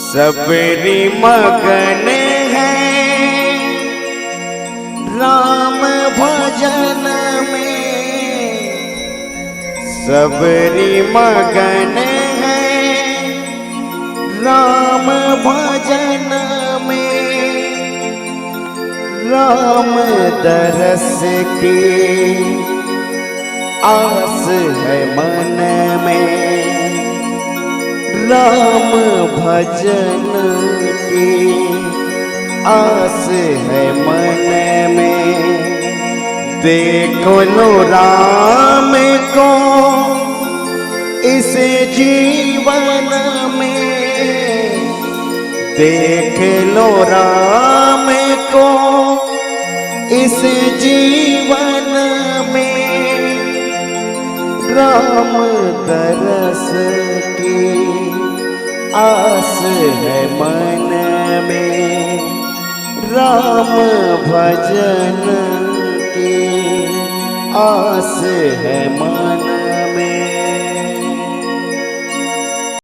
सबरी मगन है राम भजन में, सबरी मगन है राम भजन में। राम दरस की आस है मन में, राम भजन की आस है मन में। देखो लो राम को इस जीवन में, देख लो राम को इस जीवन में। राम दरस की आस है मन में, राम भजन की आस है मन